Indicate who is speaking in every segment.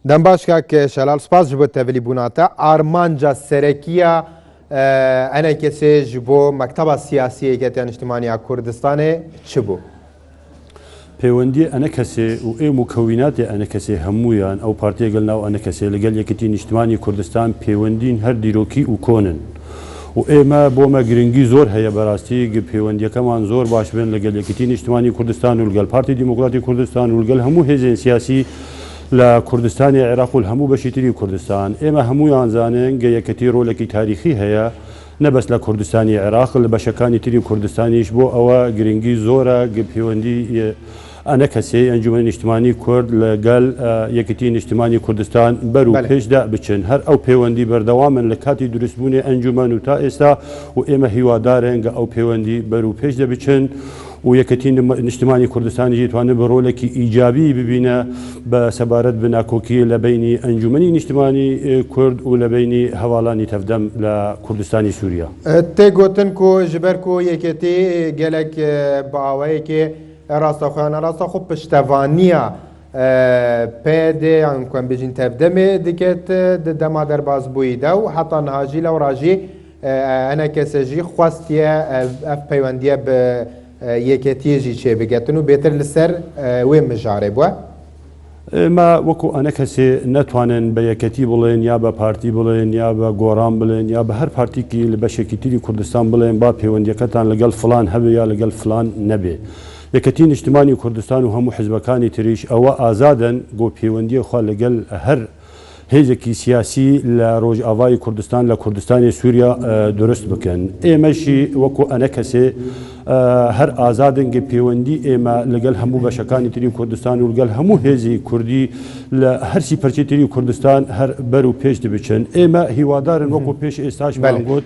Speaker 1: دەم باش کاک شەلال سپاس ji bo tevlî bûna te armanca serekiya enekesê ji bo Mekteba Siyasî Yeketiya Niştimaniya Kurdistanê çi bû?
Speaker 2: پەیوەندی ئەنە کەسێ و ئێم و کەویناتی ئەنە کەسێ هەمویان ئەو پارتیەگەل ناو ئەنە کەسێ لەگەل یەکەتی نیشتمانی کوردستان پەیوەندین هەر دیرۆکی و کۆنن و ئێمە بۆمە گرنگی زۆر هەیە بەڕاستی پەیوەندیەکەمان زۆر باش بن لەگەل یەکەتی نیشتمانی کوردستان و لەگەل پارتی دیموکراتی کوردستان و لەگەل هەموو هێزێن سیاسی لە کوردستانی عێراق و هەموو بەشی تری کوردستان ئێمە هەمویان زانن گە یەکەتی ڕۆلێکی تاریخی هەیە نەبەست لە کوردستانی عێراق لە بەشەکانی تری کوردستانیش بۆ ئەوە گرنگی زۆرە پەیوەندی ئەنە کەسێ ئەنجومەنی نیشتمانی کورد لەگەل یەکەتی نیشتمانی کوردستان بەر و پێشدا بچن هەر ئەو پەیوەندی بەردەوامن لە کاتی دروستبوونی ئەنجومەن و تا ئێستا و ئێمە هیوادارن گە ئەو پەیوەندی بەر و پێشدا بچن و یەکەتی نیشتمانی کوردستانی توانێت بە ڕۆلێکی ئیجابی ببینە بە سەبارەت بە ناکۆکی لە بینی ئەنجومەنی نیشتمانی کورد و لە بینی هەواڵانی تەفدەم لە کوردستانی سووریا
Speaker 1: تێگوتن کو ji ber ku yeketî gelek bi awayekê rastaxuyana rasta xwe piştevaniya pêdê yan ku em bêjin tevdemê diket di dema derbasbûyî de û heta niha jî lewra jî enekese jî xwestiye ev peywendiye bi yeketiyê jî çêbigetin û bêtir li ser wê mijarê bûye
Speaker 2: ئێمە وەکو ئەنە کەسێ نەتوانن بە یەکەتی بڵێن یا بە پارتی بڵێن یا بە گۆڕان بڵێن یا بە هەر پارتیکی لە بەشێکی تری کوردستان بڵێن با پەیوەندیەکەتان لەگەڵ فلان هەبێ یا لەگەڵ فلان نەبێ یەکەتی نیشتمانی کوردستان و هەموو حیزبەکانی تریش ئەوە ئازادن بۆ پەیوەندیە خوا لەگەڵ هەر هێزێکی سیاسی لە ڕۆژئاوای کوردستان لە کوردستانی سووریا دروست بکەن ئێمەشی وەکو ئەنە کەسێ هەر ئازادن گە پەیوەندی ئێمە لەگەڵ هەموو بەشەکانی تری کوردستان و لەگەڵ هەموو هێزی کوردی لە هەرسی پەرچی تری کوردستان هەر بەر و پێش دەبچن ئێمە هیوادارن وەکو پێش ئێستاش بەڵگوت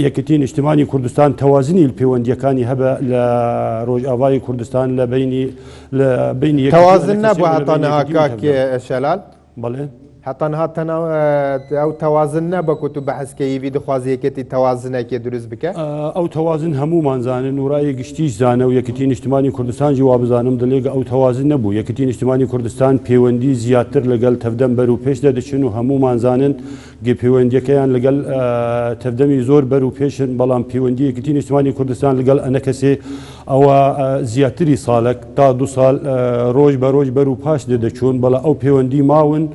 Speaker 2: یەکەتی نیشتمانی کوردستان تەوازنی پەیوەندیەکانی هەبە لە ڕۆژئاوای کوردستان لە بینی
Speaker 1: تەوازن نەبوو هەتا نەها کاک شەلال
Speaker 2: بەڵێ
Speaker 1: حتا نها ئەو تەوازن نەبە و تو بەحسکەیوی دخوازی یەکەتی تەوازنێکی دروست بکە
Speaker 2: ئەو تەوازن هەمومان زانن و ڕای گشتیش زانە و یەکەتی نیشتمانی کوردستان جواب بزانم دەڵێگە ئەو تەوازن نەبوو یەکەتی نیشتمانی کوردستان پەیوەندی زیاتر لەگەڵ تەفدەم بەر و پێشدا دەچن و هەمومان زانن گە پەیوەندیەکەیان لەگەڵ تەفدەمی زۆر بەر و پێشن بەڵام پەیوەندی یەکەتی نیشتمانی کوردستان لەگەڵ ئەنە کەسێ ئەوە زیاتری ساڵک تا دو ساڵ ڕۆژ بە ڕۆژ بەر و پاش دەدەچوون بەڵام ئەو پەیوەندی ماون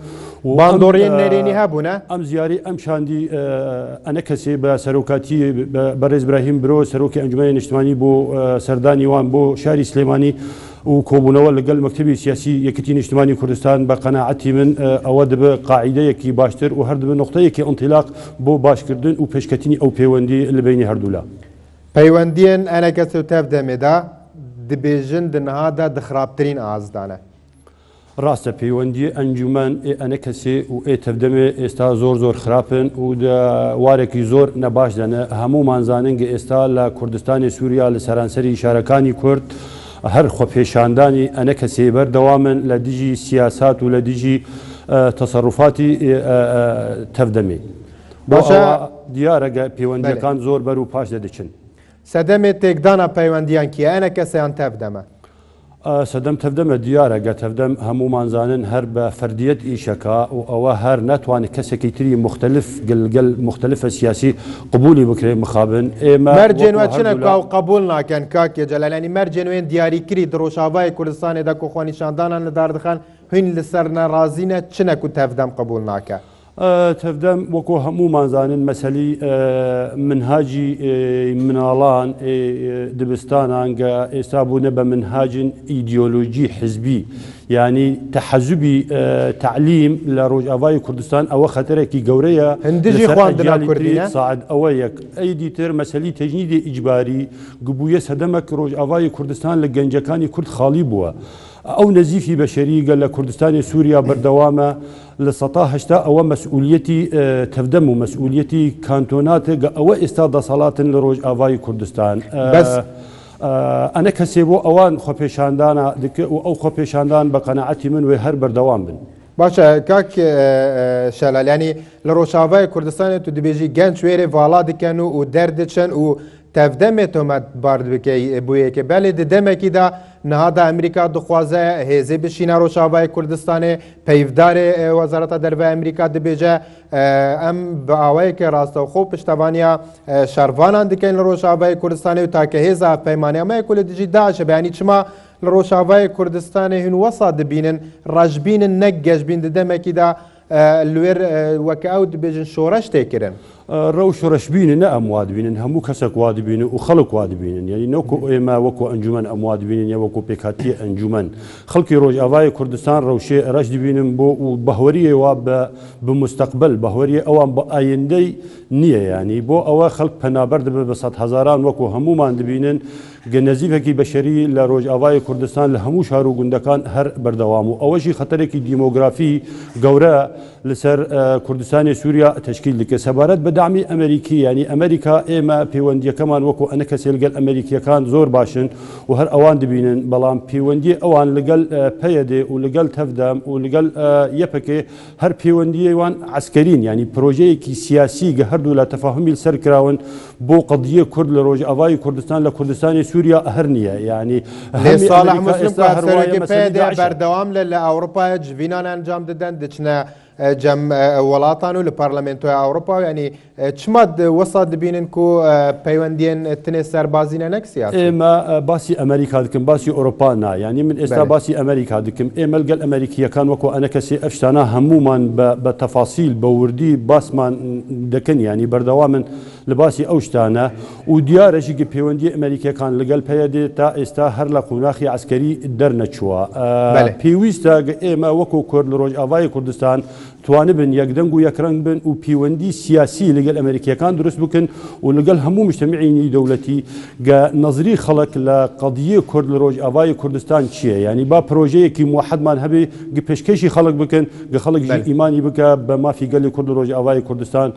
Speaker 1: باندۆڕیان نێرێنی هەبوونە
Speaker 2: ئەم زیاری ئەم شاندی ئەنە کەسێ بە سەرۆکاتی بەڕێز براهیم برۆ سەرۆکی ئەنجومەنی نیشتمانی بۆ سەردانی وان بۆ شاری سلێمانی و کۆبوونەوە لەگەڵ مەکتەبی سیاسی یەکەتی نیشتمانی کوردستان بە قەناعەتی من ئەوە دەبێ قاعیدەیەکی باشتر و هەر دەبێ نقطەیەکی ئەنتیلاق بۆ باشکردن و پێشکەتنی ئەو پەیوەندی لە بینی هەردوولا
Speaker 1: پەیوەندیان ئەنە کەس و تەفدەمێدا دەبێژن دنهادا دخراپترین ئازدانە
Speaker 2: ڕاستە پەیوەندی ئەنجومەن ئەنە کەسێ و تەفدەمێ ئێستا زۆر خراپن و وارێکی زۆر نەباش دەنە هەموومان زانن گە ئێستا لە کوردستانی سووریا لە سەرانسەری شارەکانی کورد هەر خۆپێشاندانی ئەنە کەسێ بەردەوامن لە دژی سیاسات و لە دژی تەسەڕوفاتی تەفدەمێ باشە دیارەگە پەیوەندیەکان زۆر بەر و پاش دەدەچن
Speaker 1: سەدەمێت تێکدانە پەیوەندیان کیە ئەنە کەسیان تەفدەمە
Speaker 2: سەدەم تەفدەمە دیارە گە تەفدەم هەموومان زانن هەر بە فەردیەت ئیشەکە و ئەوە هەر ناتوانێت کەسێکی تری مختلف گەل مختلفە سیاسی قبولی بکرێ مخابن ئێمە
Speaker 1: مەرجێنوە چنە و قبول ناکەن کاکێ جەلالانی مەرجێنوێن دیاریکری دڕۆژاوای کوردستانێدا کۆخۆنیشاندانان لە داردخان هین لەسەر نەڕازینە چنەک و تەفدەم قبول ناکە
Speaker 2: تەفدەم وەکو هەموومان زانن مەسەلی منهاجی مناڵان دبستانان گە ئێستا بوونە بە منهاجن ئیدیۆلۆژی حزبی ینی تەحەزوبی تعلیم لە ڕۆژئاوای کوردستان ئەوە خەتەرێکی گەورەیە
Speaker 1: هەندێکی خواردنا کوردینە
Speaker 2: ساعد ئەوە یەک ئەیدی تر مەسەلی تەجنیدی ئیجباری گبوویە سەدەمەک ڕۆژئاوای کوردستان لە گەنجەکانی کورد خاڵی بووە ئەو نەزیفی بەشەریگە لە کوردستانی سووریا بەردەوامە لە سەتا هەشتا ئەوە مەسئولیەتی تەفدەم و مەسئولیەتی کانتۆناتە ئەوە ئێستا دەسەڵاتن لە ڕۆژئاوای کوردستان ئەنە کەسێ بۆ ئەوان خۆپێشاندانە و ئەو خۆپێشاندان بە قەناعەتی من وێ هەر بەردەوام بن
Speaker 1: باشە کاک شەلالانی لە ڕۆژئاوای کوردستانی تو دەبێژی گەنج وێرێ ڤاڵا دکەن و دەردەچەن و تەفدەمێت تۆمەت بارد بکەی بوویەکە بەلێ دەمێکیدا نهادا ئەمریکا دخوازە هێزێ بشینە ڕۆژاوای کوردستانی پەیوەدارێ وەزارەتە دەرەوەی ئەمریکا دەبێژە ئەم بە ئاوەیەکە ڕاستەوخۆ پشتەوانیا شەروانان دکەین لە ڕۆژاوای کوردستانی و تاکە هێزا پەیمانیامەیە کو لە دژی داعشە بەیانی چما لە ڕۆژاوای کوردستانی هینوەسا دەبینن ڕەشبینن نەک گەشبین دەمێکیدا لێر وەکە ئەو دەبێژن شۆڕەش تێکردن
Speaker 2: ڕەوش ڕەشبینن نە ئەم وادبینن هەموو کەسێک وادبینن و خەڵک وادبینن یعنی نەوەکو ئێمە وەکو ئەنجومەن ئەم وادبینن یا وەکو پێکهاتیە ئەنجومەن خەڵکی ڕۆژئاوای کوردستان ڕەوشێ ڕەش دەبینن بۆ و بەهوەریەوە بمستەقبل بەهوەریە ئەوان بە ئایندەی نییە ینی بۆ ئەوە خەڵک پەنابەر دەبێت بە سەد هەزاران وەکو هەمومان دەبینن گەنەزیفێکی بەشەری لە ڕۆژئاوای کوردستان لە هەموو شار و گوندەکان هەر بەردەوام و ئەوەشی خەتەرێکی دیمۆگرافی گەورە لەسەر کوردستانی سووریا تشکیل دکە سەبارەت بە دامی ئەمریکی ینی ئەمریکا ئێمە پەیوەندیەکەمان وەکو ئەنە کەسێ لەگەڵ ئەمریکیەکان زۆر باشن و هەر ئەوان دەبینن بەڵام پەیوەندی ئەوان لەگەڵ پەیەدێ و لەگەڵ تەفدام و لەگەڵ یەپەکێ هەر پەیوەندیەوان عسکەرین ینی پرۆژەیەکی سیاسی گە هەردوو لە تەفاهمی سەر کراون بۆ قەدیە کورد لە ڕۆژئاوای کوردستان لە کوردستانی سووریا هەر نییە ینی
Speaker 1: ساڵح مسلم بەردەوام لە ئەوروپای جوینان ئەنجام دەدەن دچنە جەم وڵاتان و لە پارلەمنتۆی ئەوروپا ینی چما وەسا دەبینن و پەیوەندیان تنێ سەربازینە نەک سیاسی
Speaker 2: ئێمە باسی ئەمریکا دکم باسی ئۆروپا نا ینی من ئێستا باسی ئەمریکا دکم ئێمە لەگەڵ ئەمریکیەکان وەکو ئەنە کەسی ئەفشتانە هەمومان بە تەفاسیل بە وردی باسمان دەکەن ینی بەردەوامن لە باسی ئەو شتانە و دیارەشی پەیوەندی ئەمریکیەکان لەگەڵ پەیەدێ تا ئێستا هەر لە قوناخی عسکەری دەرنەچووە پێویستە ئێمە وەکو کورد لە ڕۆژئاوای کوردستان توانە بن یەکدەنگ و یەکڕنگ بن و پەیوەندی سیاسی لەگەڵ ئەمریکیەکان دروست بکەن و لەگەڵ هەموو مجتەمعینی دەوڵەتی نەزری خەڵک لە قەدیە کورد لە ڕۆژئاوای کوردستان چییە ینی با پرۆژەیەکی موحدمان هەبێ پێشکەشی خەڵک بکەن گە خەڵک ئیمانی بکە بە مافی گەلی کورد لە ڕۆژئاوای کوردستان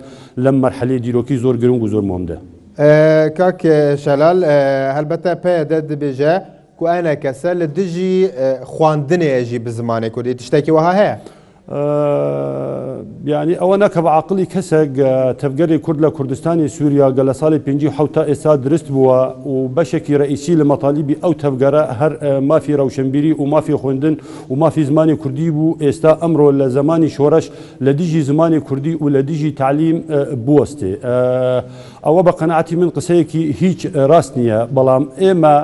Speaker 2: لەم مەرحەلەی دیرۆکی زۆر گرنگ و زۆر مهمە
Speaker 1: کاک شەلال هەلبەتە پێدە دەبێژە کو ئەنە کەسە لە دژی خواندنێژی بزمانی کوردی تشتێکی وەها هەیە
Speaker 2: يعني ئەوە نەکە بە عاقلی کەسێک تەفگەری کورد لە کوردستانی سووریا گە لە ساڵی 57 تا ئێستا درست بووە و بەشێکی ڕئیسی لە مەطالیبی ئەو تەفگەرە هەر مافی ڕەوشنبیری و مافی خوێندن و مافی زمانی کوردی بوو ئێستا ئەمڕۆ لە زمانی شۆڕەش لە دیژی زمانی کوردی و لە دیژی تعلیم بوەستێ ئەوە بە قەنەعەتی من قسەیەکی هیچ ڕاست نییە بەڵام ئێمە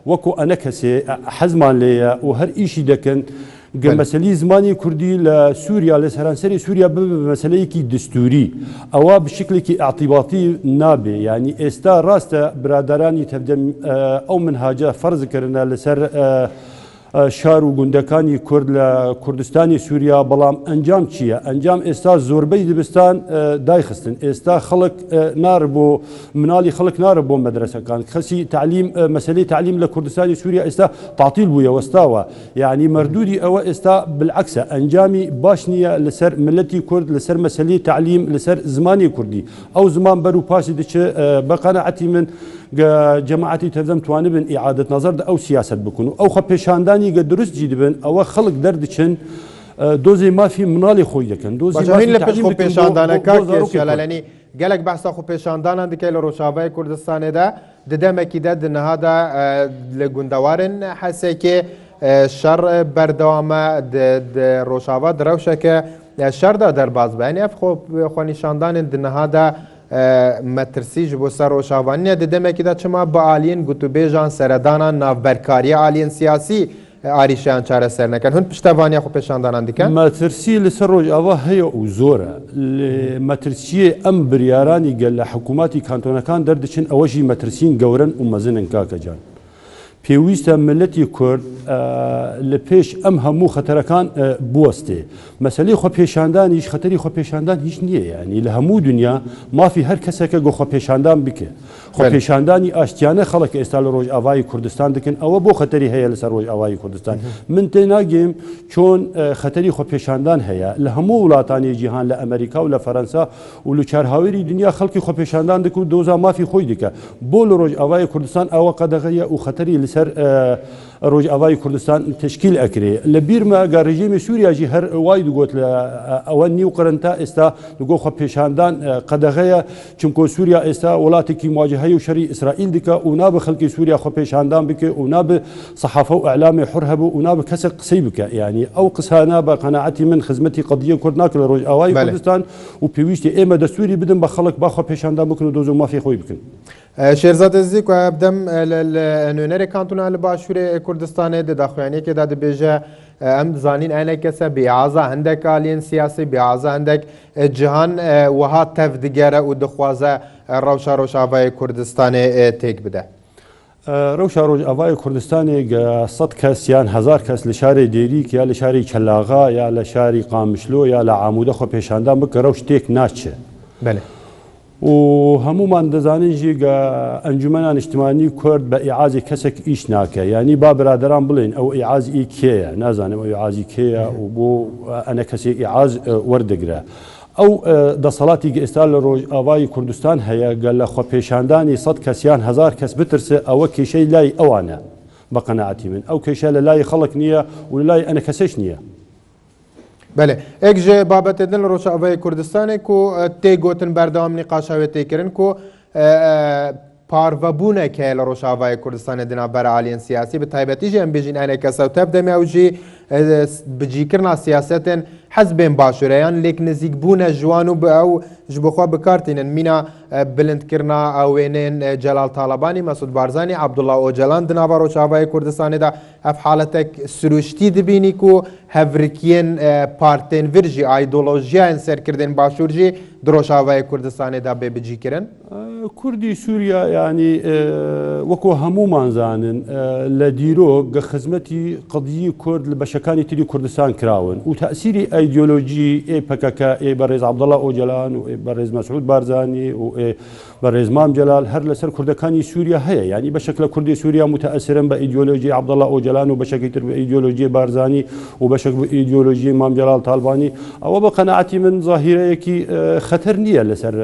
Speaker 2: وەکو ئەنە کەسێ حەزمان لێیە و هەر ئیشی دەکەن مەسەلەی زمانی کوردی لە سووریا لە سەرانسەری سووریا ببێ مەسەلەیەکی دستوری ئەوە بشکلێکی ئاعتیباتی نابێ ینی ئێستا ڕاستە برادرانی تەفدەم ئەو منهاجە فەرزکردنە لەسەر شار و گوندەکانی کورد لە کوردستانی سووریا بەڵام ئەنجام چییە؟ ئەنجام ئێستا زۆربەی دبستان دایخستن ئێستا خەڵک نار بۆ مناڵی خەڵک نارە بۆ مەدرسەکان کەسی تعلیم مەسلەی تعلیم لە کوردستانی سووریا ئێستا تعتیل بووە وەستاوە یعنی مەردودی ئەوە ئێستا بالعکسە ئەنجامی باش نییە لەسەر ملەتی کورد لەسەر مەسلەی تعلیم لەسەر زمانی کوردی ئەو زمان بەر و پاسی دچێ بە قەنەعەتی من جەماعەتی تەفدەم توانە بن ئیعادەت نەزەر ئەو سیاست بکن و ئەو خە پێشاندانی گە دروست جی دەبن ئەوە خەڵک دەردچن دۆزی مافی مناڵی خۆی دەکەن
Speaker 1: دۆزی لە پێش خۆ پێشاندانەکە کێشەلەنی گەلێک بەحسا خۆ پێشاندانان دکەی لە ڕۆژاوای کوردستانێدا ددەمێکیدا دنەهادا لە گوندەوارن حەسێکێ شەڕ بەردەوامە ڕۆژاوا درەوشەکە شەردا دەرباز بەینێ خۆنیشاندانن دنەهادا مەترسیش بۆ سەر ڕۆژاوانیە ددەمێکیدا چما بە ئالین گوتوبێژان سەردانان ناوبەرکاریە ئالین سیاسی ئاریشیان چارەسەر نەکەن هەند پشتەوانیا خۆ پێشاندانان دیکەن
Speaker 2: مەترسی لەسەر ڕۆژئاوا هەیە و زۆرە مەترسیە ئەم بریارانی گەل لە حکوومەتی کانتۆنەکان دەردەچن ئەوەژی مەترسین گەورن و مەزنن کاکەجان پێویستە ملەتی کورد لە پێش ئەم هەموو خەتەرەکان بوەستێ مەسلەی خۆ پێشاندانیش خەتەری خۆ پێشاندان هیچ نییە ینی لە هەموو دنیا مافی هەر کەسێکە گۆ خۆ پێشاندان بکە خۆ پێشاندانی ئاشتیانە خەڵک ئێستا لە ڕۆژئاوای کوردستان دەکەن ئەوە بۆ خەتەری هەیە لەسەر ڕۆژئاوای کوردستان من تێناگەیم چۆن خەتەری خۆ پێشاندان هەیە لە هەموو وڵاتانی جیهان لە ئەمریکا و لە فەرەنسا و لە چارهاوێری دنیا خەڵکی خۆ پێشاندان دەکە و دۆزا مافی خۆی دکە بۆ لە ڕۆژئاوای کوردستان ئەوە قەدەغەیە و خەتەری لەسەر ڕۆژئاوای کوردستان تشکیل ئەکرێ لە بیرمە گە ڕژیمی سووریاژی هەر وای دوگوت لە ئەوە نیو قرن تا ئێستا دگۆ خۆ پێشاندان قەدەغەیە چونکۆ سووریا ئێستا وڵاتێکی مواجهەی هەیە و شەری ئیسرائیل دکە و نابە خەڵکی سووریا خۆ پێشاندان بکە و نابە سەحافە و ئەعلامی حور هەبوو و نابە کەسێک قسەی بکە یعنی ئەو قسانە بە قەناعەتی من خزمەتی قەدیە کورد ناکە لە ڕۆژئاوای کوردستان و پێویستی ئێمە دەستوری بدن بە خەڵک باخۆ پێشاندان بکن و دۆزە و مافی خۆی بکن.
Speaker 1: شێرزاد عزیز بدەم نوێنەرێک کانتۆنا لە باشووری کوردستانê di daxuyaniyekê de dibêje em dizanîn enek kese bêaza hindek aliyên siyasî bêaza hindek cihan wiha tev digere û dixwaze rewşa Rojavayê Kurdistanê têk bide.
Speaker 2: Rewşa Rojavayê Kurdistanê sed kes yan hezar kes li şarê Dêrîk ya li şarê Çelaxa ya li şarê Qamişlo ya li Amude xwe pêşandan bike rewş têk naçe.
Speaker 1: Belê.
Speaker 2: و هەمومان دەزانین ژی ئەنجومەنان نیشتیمانی کورد بە ئیعازی کەسێک ئیش ناکە یعنی با برادران بڵێن ئەو ئیعازی کێیە نازانم ئەو ئیعازی کێیە و بۆ ئەنە کەسێک ئیعاز وەردەگرە ئەو دەسەڵاتی ئێستا لە ڕۆژئاوای کوردستان هەیە گەل لە خۆپێشاندانی سەد کەسیان هەزار کەس بترسێ ئەوە کێشەی لای ئەوانە بە قەناعەتی من ئەو کێشە لە لای خەڵک نییە و لە لای ئەنە کەسێش نییە.
Speaker 1: بله ایک جه بابت دل روشاوای کردستان کو تی گوتن بردام نقاشاوی تی کرن کو پاروبونه که لروشاوای کردستان دنا بر عالیان سیاسی به تایبەتی جه ام بیجین اینه کسا و تبدأ موجی بجی کرنا سیاستن حزبین باشوریان لیک نزیک بونه جوانو به او جبخوا بکارتینن مینا بلند کرنا اوینین جلال طالبانی مسعود بارزانی عبدالله اوجلان دنا بر روشاوای کردستان دا اف حالتک سروشتی دبینی کو هفرکین پارتین ورجی ایدولوژیان سر کردن باشورجی دروشاوای کردستان دا به بجی کرن
Speaker 2: کوردی سووریا ینی وەکو هەمومان زانن لە دیرۆ خزمەتی قەدیی کورد لە بەشەکانی تری کوردستان کراون و تەسیری ئایدۆلۆژی ئێ پەکەکە ئێ بەڕێز عەبدەڵڵا ئۆجەلان و بەڕێز مەسعود بارزانی و بەڕێز مام جەلال هەر لەسەر کوردەکانی سووریا هەیە ینی بەشێک لە کوردی سووریا متەئەسرن بە ئیدۆلۆژی عەبدەڵڵا ئۆجەلان و بەشێکی تر بە ئیدۆلۆژی بارزانی و بەشێک بە ئیدۆلۆژی مام جەلال تاڵبانی ئەوە بە قەناعەتی من زاهیرەیەکی خەتەر نییە لەسەر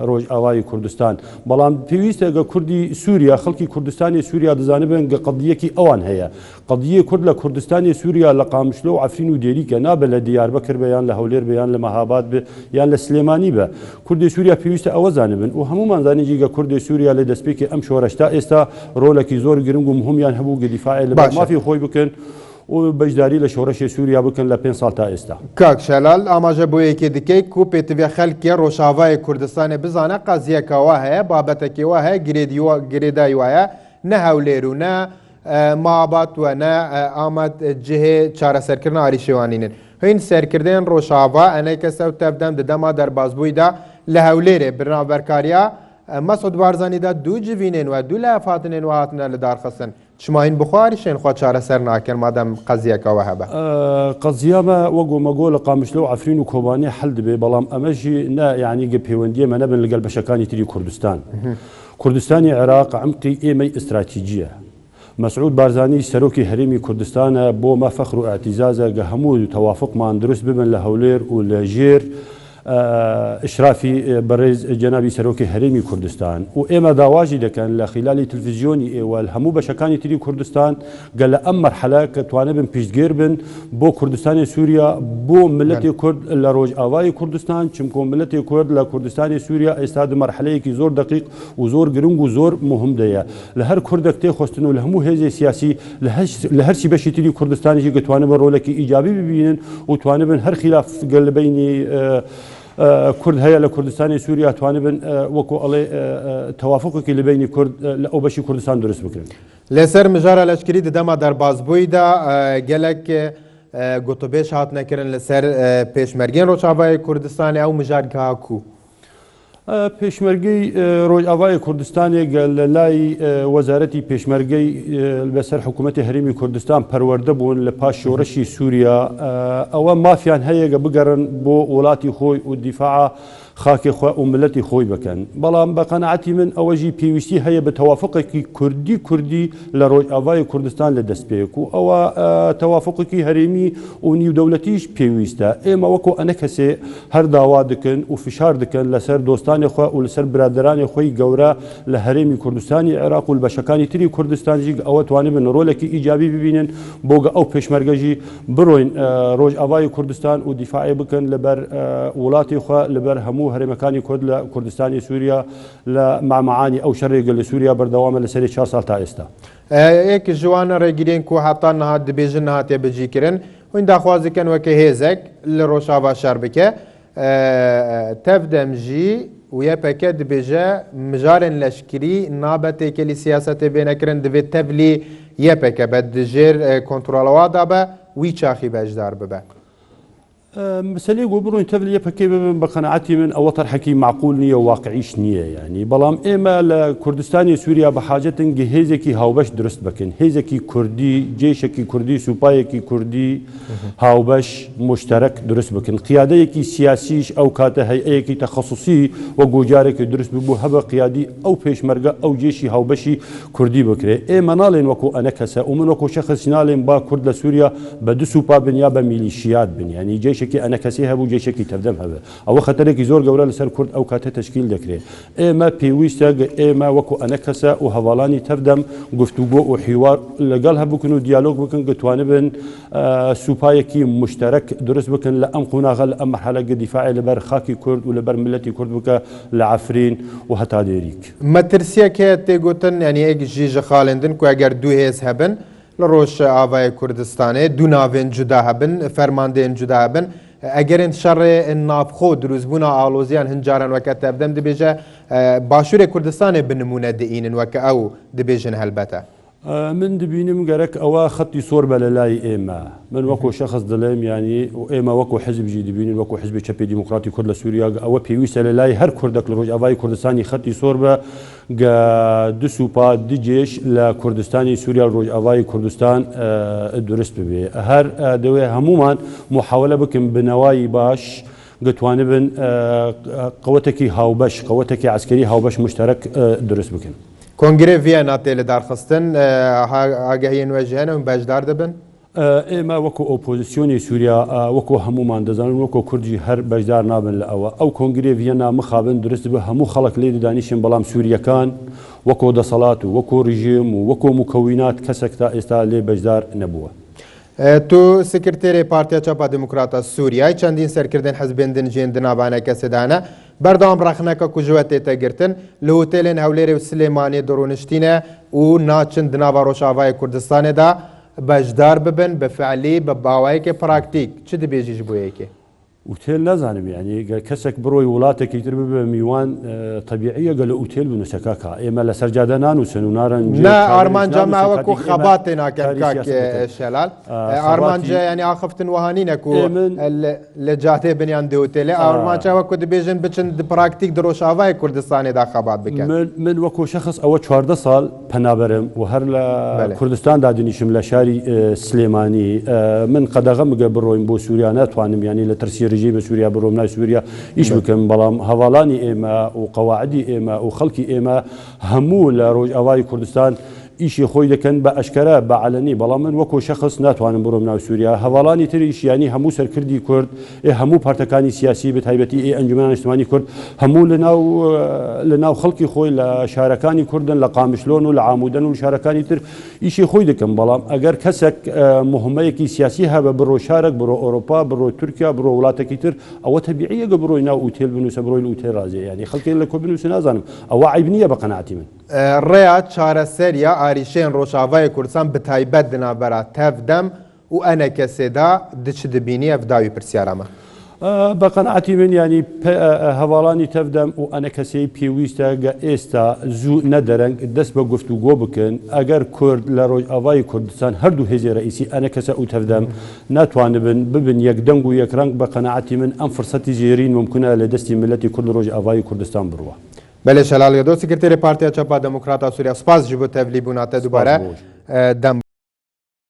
Speaker 2: ڕۆژئاوای کوردستان بەڵام پێویستە گە کوردی سووریا خەڵکی کوردستانی سووریا دەزانبن گە قەدیەکی ئەوان هەیە قەدیە کورد لە کوردستانی سووریا لە قامشلۆ و عەفرین و دێریکە نابە لە دیاربەکر بە یان لە هەولێر بە یان لە مەهاباد بێ یان لە سلێمانی بە کوردی سووریا پێویستە ئەوە زانبن و هەمومان زانیجی گە کوردی سووریا لە دەستپێکی ئەم شۆڕەشتا ئێستا ڕۆلێکی زۆر گرنگ و مهمیان هەبوو گە دیفاعی لە مافی خۆی بکەن و بەشداری لە شۆڕەشی سووریا بکەن لە 5 ساڵ تا ئێستا.
Speaker 1: کاک شەلال ئاماژە بۆ یەکێ دکەی کو پێتوێ خەلکی ڕۆژاوای کوردستانê بزانە قەزیەکەوە هەیە بابەتێکەوە هەیە گرێدای وایە نە هەولێر و نە مابات و نە ئامەد جهێ چارەسەرکردن عریشێوانینن هین سەرکردن ڕۆژاوا ئەنەی کەسە و تەبدەم دەدەما دەربازبوویدا لە هەولێرێ بناوبەرکاریە مەسعود بارزانیدا دوو جوینێن و دوو لە فاتنێن و هاتنە لە دارخستن شماین بخواریشێن خوا چارەسەر ناکەن مادەم قەزیەکەوە هەبە
Speaker 2: قەزیامە وەگو مەگۆ لە قامشلۆ و عەفرین و کۆبانێ هەڵ دەبێ بەڵام ئەمەژی نە یعنی گە پەیوەندیەمە نەبن لەگەڵ بەشەکانی تری کوردستان کوردستانی عێراق عمقی ئێمەی ئستراتیجیە مەسعود بارزانی سەرۆکی هەرێمی کوردستانە بۆ مە فەخر و ئاعتیزازە گە هەموو تەوافقمان دروست ببن لە هەولێر و لە ژێر ئشرافی بەڕێز جەنابی سەرۆکی هەرێمی کوردستان و ئێمە داواژی دەکەن لە خلالی تلڤیزیۆنی ئێوە هەموو بەشەکانی تری کوردستان گە لە ئەم مەرحەلە کە توانە بن پیشگیر بن بۆ کوردستانی سووریا بۆ ملەتی کورد لە ڕۆژئاوای کوردستان چونکە ملەتی کورد لە کوردستانی سووریا ئێستا مەرحەلەیەکی زۆر دقیق و زۆر گرنگ و زۆر مهم دەیە لە هەر کوردێک تێخۆستن و لە هەموو هێزی سیاسی لە هەرچی بەشی تری کوردستانیشی گەتوانە بە ڕۆلێکی ئیجابی ببینن و توانە بن هەر خلاف گەل لە بینی کورد هەیە لە کوردستانی سووریا توانە بن وەکو ئەڵێ تەوافقێکی لە بینی کورد لە ئەو بەشی کوردستان دروست بکرن
Speaker 1: لەسەر مژارە لەشکری دەدەما دەربازبوویدا گەلێک گوتوبێش هاتنەکردن لەسەر پێشمەرگەی ڕۆژاوای کوردستانی ئەو مژارگاکو
Speaker 2: پێشمەرگەی ڕۆژئاوای کوردستانێک لە لای وەزارەتی پێشمەرگەی بەسەر حکوومەتی هەرێمی کوردستان پەروەردە بوون لە پاش شۆڕەشی سووریا ئەوە مافیان هەیە گە بگەڕن بۆ وڵاتی خۆی و دیفاع خاکی خۆ و ملەتی خۆی بکەن بەڵام بە قەناعەتی من ئەوەژی پێویستی هەیە بە تەوافقێکی کوردی لە ڕۆژئاوای کوردستان لە دەستپێک و ئەوە تەوافقێکی هەرێمی و نیودەوڵەتیش پێویستە ئێمە وەکو ئەنە کەسێ هەر داوا دکن و فشار دکن لەسەر دۆستانی خۆ و لەسەر برادرانی خۆی گەورە لە هەرێمی کوردستانی عێراق و بەشەکانی تری کوردستانجی ئەوە توانێت بن ڕۆلێکی ئیجابی ببینن بۆگە ئەو پێشمەرگەژی بڕۆین ڕۆژئاوای کوردستان و دیفاعی بکەن لەبەر وڵاتی خۆ لەبەر هەموو هەرێمەکانی کورد لە کوردستانی سووریا لە مامەعانی ئەو شەڕێگە لە سووریا بەردەوامە لە سەری 4 ساڵ تا ئێستا.
Speaker 1: یەک جوانە ڕێگیرین کو هەتا نەهات دەبێژن نهاتێ بەجیکردن وین داخوازیکەن وەکە هێزێک لە ڕۆژاوا شار بکە تەفدەمژی ویە پەکە دەبێژە مژارن لەشکری نابەتێکەلی سیاسەتێ بێنەکردن دەبێت تەبلی یە پەکە بە دژێر کۆنتترۆلەوادا بە وی چاخی بەشدار ببە.
Speaker 2: مەسەلەی بۆ بڕۆین تەبلیە پەکەی ببن بە قەنەعەتی من ئەوە تەرحەکی معقول نییە و واقعیش نییە ینی بەڵام ئێمە لە کوردستانی سووریا بە حاجەتن هێزێکی هاوبەش دروست بکەن هێزێکی کوردی جێشێکی کوردی سوپایەکی کوردی هاوبەش مشتەرەک دروست بکەن قیادەیەکی سیاسیش ئەو کاتە هەیئەیەکی تەخەسوسی وە گۆجارێکی دروست ببوو هەبە قیادی ئەو پێشمەرگە ئەو جێشی هاوبەشی کوردی بکرێ ئێمە ناڵێن وەکو ئەنە کەسە و من وەکو شەخص ناڵێن با کورد لە سووریا بە دو سوپا بن یا بە میلیشیات بن ینی جێشێکی ئەنە کەسی هەبوو جێشێکی تەفدەم هەبێ ئەوە خەتەرێکی زۆر گەورە لەسەر کورد ئەو کاتە تشکیل دەکرێت ئێمە پێویستە ئێمە وەکو ئەنە کەسە و هەواڵانی تەفدەم گفتوگۆ و حیوار لەگەڵ هەبووکن و دیالۆگ بکەن گەتوانە بن سوپایەکی مشتەرەک دروست بکەن لە ئەم قوناغە لە ئەم مەرحەلە دیفاعی لەبەر خاکی کورد و لەبەر ملەتی کورد بکە لە عەفرین و هەتا دێریک
Speaker 1: مەترسیەکە تێگوتن ینی ئەک ژیژە خاڵێندن کو ئەگەر دوو هێز هەبن لە ڕۆژ ئاوای کوردستانê دوو navên cuda hebin fermandeyên cuda hebin egerên şerê navxwe dirûzbûna aloziyan hin caran weke tevdem dibêje başûrê Kurdistanê bi nimûne diînin weke ew dibêjin helbete.
Speaker 2: من دبینم گەرەک ئەوە خەتی سۆر بە لە لای ئێمە من وەکو شەخص دەڵێم ینی ئێمە وەکو حزبجی دبینین وەکو حزبی چەپی دیموکراتی کورد لە سووریا ئەوە پێویستە لە لای هەر کوردێک لە ڕۆژئاوای کوردستانی خەتی سۆر بە دو سوپا دجێش لە کوردستانی سووریا ڕۆژئاوای کوردستان دروست ببێ هەر دەوێ هەمومان محاولە بکەم بنەوایی باش گەتوانە بن قوتێکی هاوبەش قوتێکی عسکەری هاوبەش مشتەرەک دروست بکەن.
Speaker 1: کنگرê Viyana tê li darxistin agahiyên we ji hene bejdar dibin?
Speaker 2: ئێمە وەکو ئۆپۆزیسیۆنی سووریا وەکو هەمومان دەزانن وەکو کوردی هەر بەشدار نابن لە ئەوە ئەو کۆنگرێ ڤیەنا مخابن درست بە هەموو خەڵک لێ دەدانیشن بەڵام سووریەکان وەکو دەسەڵات و وەکو ڕژیم و وەکو مکەوینات کەسێک تا ئێستا لێ بەشدار نەبووە.
Speaker 1: تو سکرتێری پارتیا چاپا دموکراتە سووریای چەندین سەرکردن حزبên dinjên di navaneke sedane berdewam rexneka ku ji we tê girtin li hotelên Hewlêrê û Silêmaniyê dironiştîne û naçin di nava Rojavayê Kurdistanê de bejdar bibin bi fiعlî bi bawayekê praktîk çi dibêjî ji bo yekê
Speaker 2: ئوتێل نازانم ینی کەسێک بڕۆی وڵاتێکی تر ببێ میوان طبیعیە گە لە ئوتێل بنووسەکەکە ئێمە لە سەرجادە نانووسن و نارەنج
Speaker 1: ئارمانجا وەکو خەباتێ ناکەن کاکێ شەلال ئارمانجا ینی ئاخفتن وهانینەک و لە جاتێ بنیان دێوتێلێ ئارمانجا وەکو دەبێژن بچن پراکتیک دڕۆژاوای کوردستانێدا خەبات بکەن
Speaker 2: من وەکو شەخص ئەوە 14 ساڵ پەنابەرم و هەر لە کوردستان دادنیشم لە شاری سلێمانی من قەدەغەم بگە بڕۆین بۆ سووریا ناتوانم ینی لە ترسی رژیم سووریا بڕۆم نای سووریا ئیش بکەم بەڵام هەواڵانی ئێمە و قەواعدی ئێمە و خەڵکی ئێمە هەموو لە ڕۆژئاوای کوردستان ئیشی خۆی دەکەن بە ئەشکەرە بە عەلەنی بەڵام من وەکو شەخص ناتوانم بڕۆم ناو سووریا هەواڵانی تریش ینی هەموو سەرکردی کورد هەموو پارتەکانی سیاسی بە تایبەتی ئەنجومەن نیشتیمانی کورد هەموو لە ناو خەڵکی خۆی لە شارەکانی کوردن لە قامشلۆن و لە عامودەن و شارەکانی تر ئیشی خۆی دەکەم بەڵام ئەگەر کەسێک مهمەیەکی سیاسی هەبە بڕۆ شارێک بڕۆ ئەوروپا بڕۆ تورکیا بڕۆ وڵاتێکی تر ئەوە تەبیعیە گە بڕۆی ناو ئوتێل بنووسە بڕۆی لە ئوتێل ڕازێ ینی خەڵکی لە کۆ بنووسە نازانم ئەوە عیب نییە بە قەناعەتی من
Speaker 1: ڕێیا چارەسەریە ئاریشێن ڕۆژاوای کوردستان بە تایبەت دنابەرە تەفدەم و ئەنە کەسێدا دچ دبینی ئەفداوی پرسیارەمە
Speaker 2: بە قەنعەتی من ینی هەواڵانی تەفدەم و ئەنە کەسەی پێویستە گە ئێستا زوو نەدەرەنگ دەست بە گفتوگۆ بکەن ئەگەر کورد لە ڕۆژئاوای کوردستان هەردوو هێزی ڕئیسی ئەنە کەسە و تەفدەم ناتوانبن ببن یەکدەنگ و یەکڕەنگ بە قەنعەتی من ئەم فرسەتی زێرین ممکنە لە دەستی ملەتی کورد ڕۆژئاوای کوردستان بڕوە.
Speaker 1: بله شلال یادو سکرتێری پارتیا چاپا دموکراتا سووریا سپاس ji bo tevlî bûna te dubare dem